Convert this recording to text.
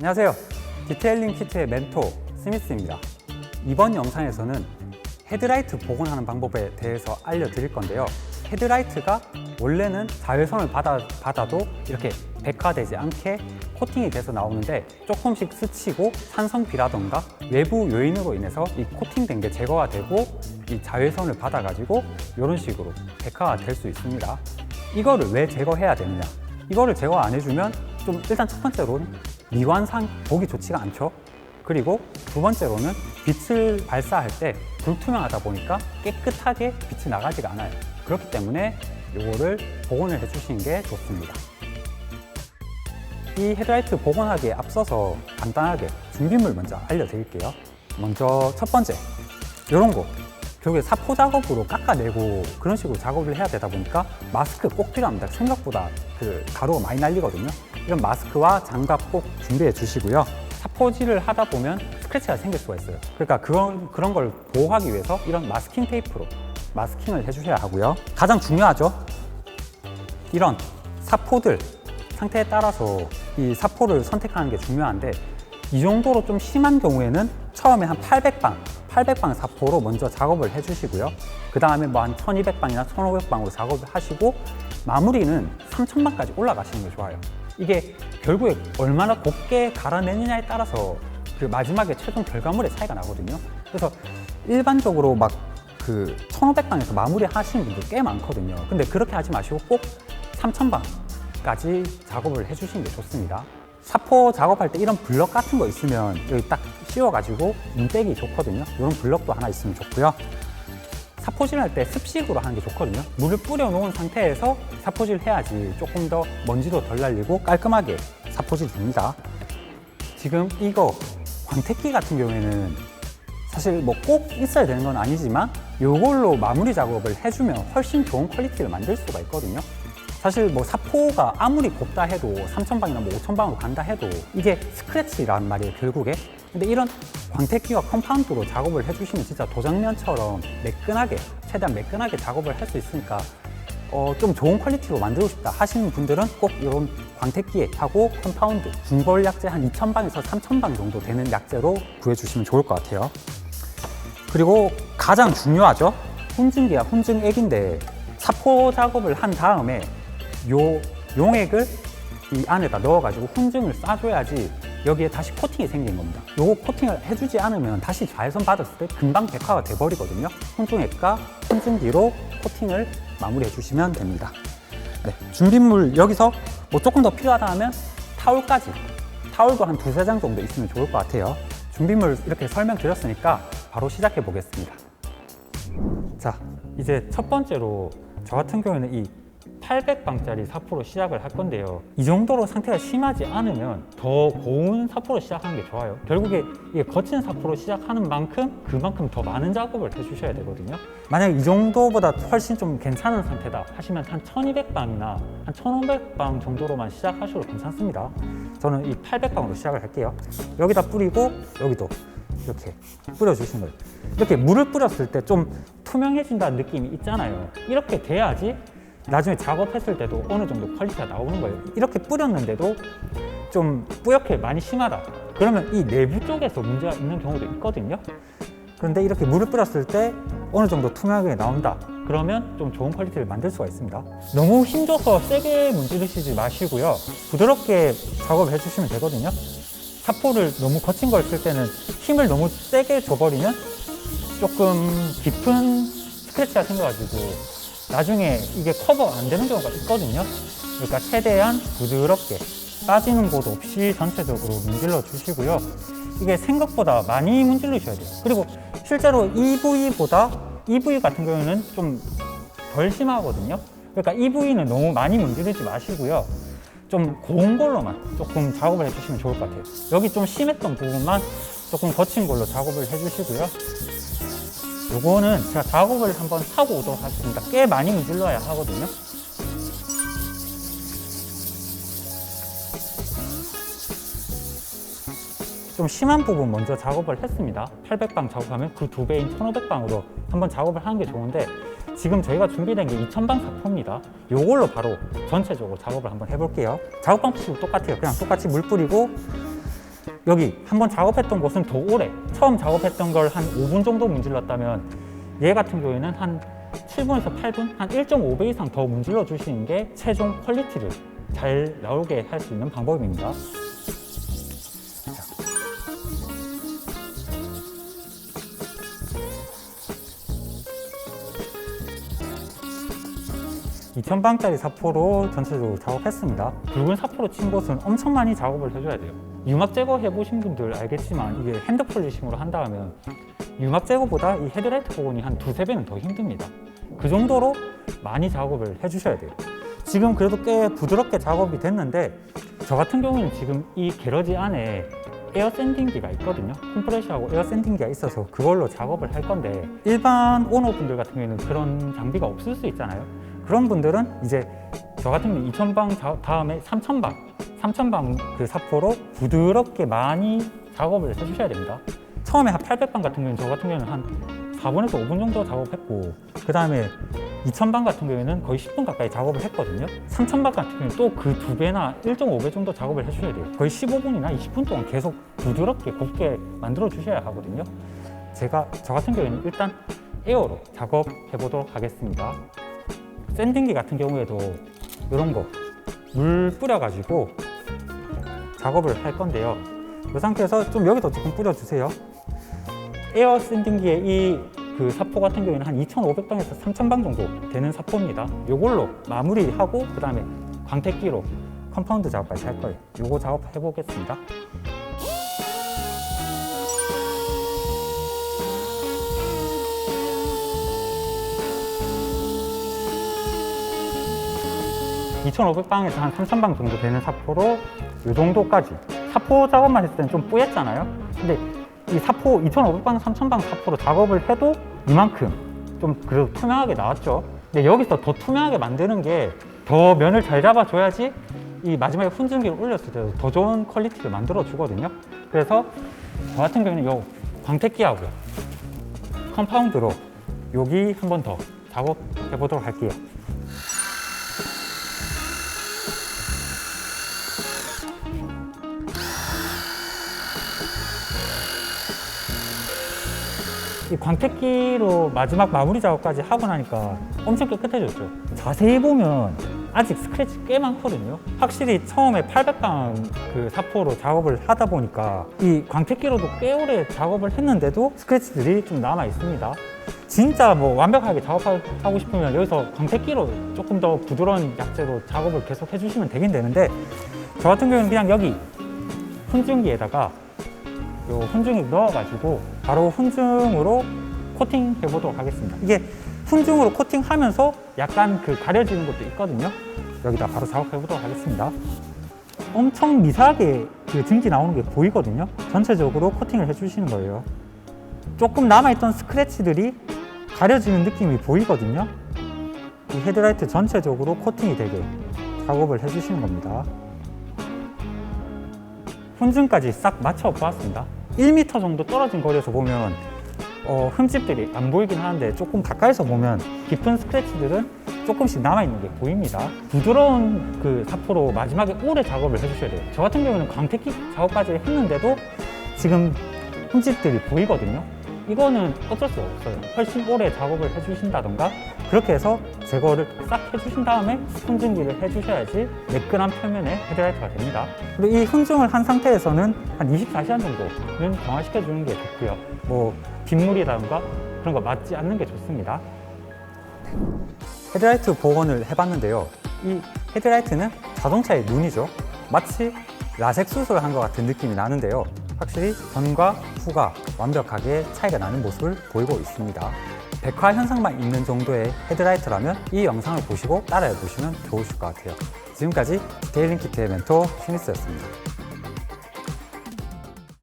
안녕하세요. 디테일링 키트의 멘토 스미스입니다. 이번 영상에서는 헤드라이트 복원하는 방법에 대해서 알려드릴 건데요. 헤드라이트가 원래는 자외선을 받아도 이렇게 백화되지 않게 코팅이 돼서 나오는데 조금씩 스치고 산성비라던가 외부 요인으로 인해서 이 코팅된 게 제거가 되고 이 자외선을 받아가지고 이런 식으로 백화가 될 수 있습니다. 이거를 왜 제거해야 되느냐? 이거를 제거 안 해주면 좀 일단 첫 번째로는 미완상 보기 좋지가 않죠. 그리고 두 번째로는 빛을 발사할 때 불투명하다 보니까 깨끗하게 빛이 나가지가 않아요. 그렇기 때문에 이거를 복원을 해주시는 게 좋습니다. 이 헤드라이트 복원하기에 앞서서 간단하게 준비물 먼저 알려드릴게요. 먼저 첫 번째, 이런 거 결국에 사포 작업으로 깎아내고 그런 식으로 작업을 해야 되다 보니까 마스크 꼭 필요합니다. 생각보다 가루가 많이 날리거든요. 이런 마스크와 장갑 꼭 준비해 주시고요. 사포질을 하다 보면 스크래치가 생길 수가 있어요. 그러니까 그런 걸 보호하기 위해서 이런 마스킹 테이프로 마스킹을 해주셔야 하고요. 가장 중요하죠. 이런 사포들 상태에 따라서 이 사포를 선택하는 게 중요한데, 이 정도로 좀 심한 경우에는 처음에 한 800방 사포로 먼저 작업을 해주시고요. 그 다음에 뭐 한 1200방이나 1500방으로 작업을 하시고 마무리는 3000방까지 올라가시는 게 좋아요. 이게 결국에 얼마나 곱게 갈아내느냐에 따라서 그 마지막에 최종 결과물의 차이가 나거든요. 그래서 일반적으로 막 1500방에서 마무리 하시는 분들 꽤 많거든요. 근데 그렇게 하지 마시고 꼭 3000방까지 작업을 해주시는 게 좋습니다. 사포 작업할 때 이런 블럭 같은 거 있으면 여기 딱 씌워가지고 눈 빼기 좋거든요. 이런 블럭도 하나 있으면 좋고요. 사포질 할 때 습식으로 하는 게 좋거든요. 물을 뿌려 놓은 상태에서 사포질 해야지 조금 더 먼지도 덜 날리고 깔끔하게 사포질이 됩니다. 지금 이거 광택기 같은 경우에는 사실 뭐 꼭 있어야 되는 건 아니지만 이걸로 마무리 작업을 해주면 훨씬 좋은 퀄리티를 만들 수가 있거든요. 사실 뭐 사포가 아무리 곱다 해도 3000방이나 뭐 5000방으로 간다 해도 이게 스크래치란 말이에요, 결국에. 근데 이런 광택기와 컴파운드로 작업을 해주시면 진짜 도장면처럼 매끈하게, 최대한 매끈하게 작업을 할 수 있으니까 좀 좋은 퀄리티로 만들고 싶다 하시는 분들은 꼭 이런 광택기에 하고 컴파운드, 중벌 약재 한 2000방에서 3000방 정도 되는 약재로 구해주시면 좋을 것 같아요. 그리고 가장 중요하죠. 훈증기와 훈증액인데 사포 작업을 한 다음에 요 용액을 이 안에다 넣어가지고 훈증을 싸줘야지 여기에 다시 코팅이 생긴 겁니다. 요거 코팅을 해주지 않으면 다시 자외선 받았을 때 금방 백화가 돼버리거든요. 훈증액과 훈증기로 코팅을 마무리해 주시면 됩니다. 네, 준비물 여기서 뭐 조금 더 필요하다 하면 타올도 한 2-3장 정도 있으면 좋을 것 같아요. 준비물 이렇게 설명드렸으니까 바로 시작해 보겠습니다. 자, 이제 첫 번째로 저 같은 경우에는 이 800방짜리 사포로 시작을 할 건데요. 이 정도로 상태가 심하지 않으면 더 고운 사포로 시작하는 게 좋아요. 결국에 이게 거친 사포로 시작하는 만큼 그만큼 더 많은 작업을 해주셔야 되거든요. 만약 이 정도보다 훨씬 좀 괜찮은 상태다 하시면 한 1200방이나 한 1500방 정도로만 시작하셔도 괜찮습니다. 저는 이 800방으로 시작을 할게요. 여기다 뿌리고 여기도 이렇게 뿌려주시는 거예요. 이렇게 물을 뿌렸을 때 좀 투명해진다는 느낌이 있잖아요. 이렇게 돼야지 나중에 작업했을 때도 어느 정도 퀄리티가 나오는 거예요. 이렇게 뿌렸는데도 좀 뿌옇게 많이 심하다 그러면 이 내부 쪽에서 문제가 있는 경우도 있거든요. 그런데 이렇게 물을 뿌렸을 때 어느 정도 투명하게 나온다 그러면 좀 좋은 퀄리티를 만들 수가 있습니다. 너무 힘줘서 세게 문지르시지 마시고요. 부드럽게 작업을 해주시면 되거든요. 사포를 너무 거친 걸 쓸 때는 힘을 너무 세게 줘버리면 조금 깊은 스크래치가 생겨가지고 나중에 이게 커버 안 되는 경우가 있거든요. 그러니까 최대한 부드럽게 빠지는 곳 없이 전체적으로 문질러 주시고요. 이게 생각보다 많이 문질러셔야 돼요. 그리고 실제로 EV 같은 경우는 좀 덜 심하거든요. 그러니까 EV는 너무 많이 문지르지 마시고요. 좀 고운 걸로만 조금 작업을 해주시면 좋을 것 같아요. 여기 좀 심했던 부분만 조금 거친 걸로 작업을 해주시고요. 요거는 제가 작업을 한번 하고 오도록 하겠습니다. 꽤 많이 문질러야 하거든요. 좀 심한 부분 먼저 작업을 했습니다. 800방 작업하면 그 2배인 1500방으로 한번 작업을 하는 게 좋은데 지금 저희가 준비된 게 2000방 사포입니다. 요걸로 바로 전체적으로 작업을 한번 해볼게요. 작업 방식도 똑같아요. 그냥 똑같이 물 뿌리고 여기 한번 작업했던 곳은 더 오래, 처음 작업했던 걸 한 5분 정도 문질렀다면 얘 같은 경우에는 한 7분에서 8분, 한 1.5배 이상 더 문질러 주시는 게 최종 퀄리티를 잘 나오게 할 수 있는 방법입니다. (2000방짜리) 사포로 전체적으로 작업했습니다. 붉은 사포로 친 곳은 엄청 많이 작업을 해줘야 돼요. 융합 제거 해보신 분들 알겠지만 이게 핸드 폴리싱으로 한다 하면 융합 제거보다 이 헤드라이트 복원이 한 2~3배는 더 힘듭니다. 그 정도로 많이 작업을 해주셔야 돼요. 지금 그래도 꽤 부드럽게 작업이 됐는데 저 같은 경우는 지금 이 게러지 안에 에어 샌딩기가 있거든요. 컴프레셔하고 에어 샌딩기가 있어서 그걸로 작업을 할 건데 일반 오너분들 같은 경우에는 그런 장비가 없을 수 있잖아요. 그런 분들은 이제 저 같은 경우는 2000방 다음에 3000방 그 사포로 부드럽게 많이 작업을 해주셔야 됩니다. 처음에 한 800방 같은 경우는 저 같은 경우는 한 4분에서 5분 정도 작업했고 그 다음에 2000방 같은 경우에는 거의 10분 가까이 작업을 했거든요. 3000방 같은 경우는 또 그 2배나 1.5배 정도 작업을 해주셔야 돼요. 거의 15분이나 20분 동안 계속 부드럽게 곱게 만들어 주셔야 하거든요. 저 같은 경우에는 일단 에어로 작업해 보도록 하겠습니다. 샌딩기 같은 경우에도 이런 거 물 뿌려가지고 작업을 할 건데요. 이 상태에서 좀 여기도 조금 뿌려주세요. 에어 샌딩기의 이 그 사포 같은 경우에는 한 2500방에서 3000방 정도 되는 사포입니다. 이걸로 마무리하고 그 다음에 광택기로 컴파운드 작업까지 할 거예요. 이거 작업해 보겠습니다. (2500방에서) 한 3000방 정도 되는 사포로 이 정도까지. 사포 작업만 했을 때는 좀 뿌였잖아요. 근데 이 사포 2500방, 3000방 사포로 작업을 해도 이만큼 좀 그래도 투명하게 나왔죠. 근데 여기서 더 투명하게 만드는 게 더 면을 잘 잡아줘야지 이 마지막에 훈증기를 올렸을 때도 더 좋은 퀄리티를 만들어 주거든요. 그래서 저 같은 경우는 요 광택기하고요 컴파운드로 여기 한 번 더 작업해 보도록 할게요. 이 광택기로 마지막 마무리 작업까지 하고 나니까 엄청 깨끗해졌죠. 자세히 보면 아직 스크래치 꽤 많거든요. 확실히 처음에 800방 그 사포로 작업을 하다 보니까 이 광택기로도 꽤 오래 작업을 했는데도 스크래치들이 좀 남아 있습니다. 진짜 뭐 완벽하게 작업하고 싶으면 여기서 광택기로 조금 더 부드러운 약재로 작업을 계속 해주시면 되긴 되는데 저 같은 경우는 그냥 여기 훈증기에다가 요 훈증을 넣어가지고 바로 훈증으로 코팅 해보도록 하겠습니다. 이게 훈증으로 코팅하면서 약간 그 가려지는 것도 있거든요. 여기다 바로 작업해보도록 하겠습니다. 엄청 미세하게 그 증기 나오는 게 보이거든요. 전체적으로 코팅을 해주시는 거예요. 조금 남아있던 스크래치들이 가려지는 느낌이 보이거든요. 이 헤드라이트 전체적으로 코팅이 되게 작업을 해주시는 겁니다. 훈증까지 싹 맞춰 보았습니다. 1m 정도 떨어진 거리에서 보면 흠집들이 안 보이긴 하는데 조금 가까이서 보면 깊은 스크래치들은 조금씩 남아있는 게 보입니다. 부드러운 그 사포로 마지막에 오래 작업을 해주셔야 돼요. 저 같은 경우는 광택기 작업까지 했는데도 지금 흠집들이 보이거든요. 이거는 어쩔 수 없어요. 훨씬 오래 작업을 해주신다던가 그렇게 해서 제거를 싹 해주신 다음에 훈증기를 해주셔야지 매끈한 표면의 헤드라이트가 됩니다. 그리고 이 훈증을 한 상태에서는 한 24시간 정도는 정화시켜주는 게 좋고요. 뭐 빗물이라던가 그런 거 맞지 않는 게 좋습니다. 헤드라이트 복원을 해봤는데요. 이 헤드라이트는 자동차의 눈이죠. 마치 라섹 수술을 한 것 같은 느낌이 나는데요. 확실히 전과 후가 완벽하게 차이가 나는 모습을 보이고 있습니다. 백화 현상만 있는 정도의 헤드라이트라면 이 영상을 보시고 따라해 보시면 좋으실 것 같아요. 지금까지 디테일링 키트의 멘토 스미스였습니다.